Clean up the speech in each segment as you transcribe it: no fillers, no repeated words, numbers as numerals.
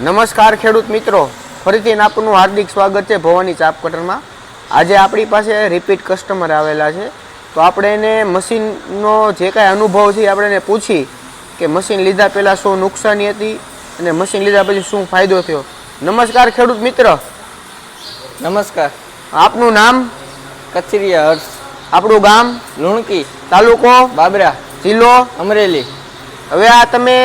નમસ્કાર ખેડૂત મિત્રો, ફરીથી આપનું હાર્દિક સ્વાગત છે ભવાની ચાપ કટરમાં. આજે આપણી પાસે રિપીટ કસ્ટમર આવેલા છે, તો આપણે એને મશીનનો જે કાંઈ અનુભવ છે આપણે એને પૂછી કે મશીન લીધા પહેલાં શું નુકસાની હતી અને મશીન લીધા પછી શું ફાયદો થયો. નમસ્કાર ખેડૂત મિત્ર. નમસ્કાર. આપનું નામ? કચરિયા હર્ષ. આપણું ગામ? લુણકી. તાલુકો? બાબરા. જિલ્લો? અમરેલી. હવે આ તમે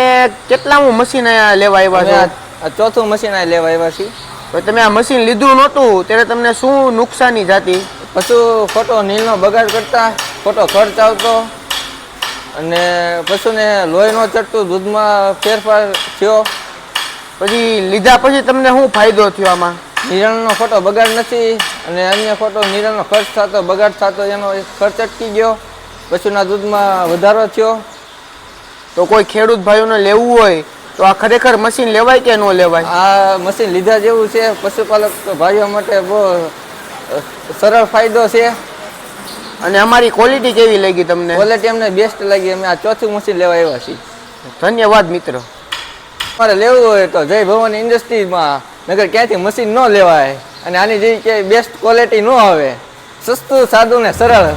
કેટલામું મશીન અહીંયા લેવા આવ્યા છો? આ ચોથું મશીન આ લેવા આવ્યા છીએ. તો તમે આ મશીન લીધું નહોતું ત્યારે તમને શું નુકસાની જાતી? પશુ ખોટો નીલનો બગાડ કરતા, ખોટો ખર્ચ આવતો અને પશુને લોહી ન ચડતું, દૂધમાં ફેરફાર થયો. પછી લીધા પછી તમને શું ફાયદો થયો આમાં? નિરણનો ખોટો બગાડ નથી અને અન્ય ખોટો નિરણનો ખર્ચ થતો, બગાડ થતો, એનો ખર્ચ અટકી ગયો. પશુના દૂધમાં વધારો થયો. તો કોઈ ખેડૂત ભાઈઓને લેવું હોય તો આ ખરેખર મશીન લેવાય કે ન લેવાય? આ મશીન લીધા જેવું છે. પશુપાલક ભાઈઓ માટે બહુ સરળ ફાયદો છે. અને અમારી ક્વોલિટી કેવી લાગી તમને? ક્વોલિટી અમને બેસ્ટ લાગી. અમે આ ચોથું મશીન લેવા આવ્યા છીએ. ધન્યવાદ મિત્રો. તમારે લેવું હોય તો જય ભવાની ઇન્ડસ્ટ્રીઝમાં, નગર ક્યાંથી મશીન ન લેવાય અને આની જે કે બેસ્ટ ક્વોલિટી ન આવે, સસ્તું, સાદું ને સરળ.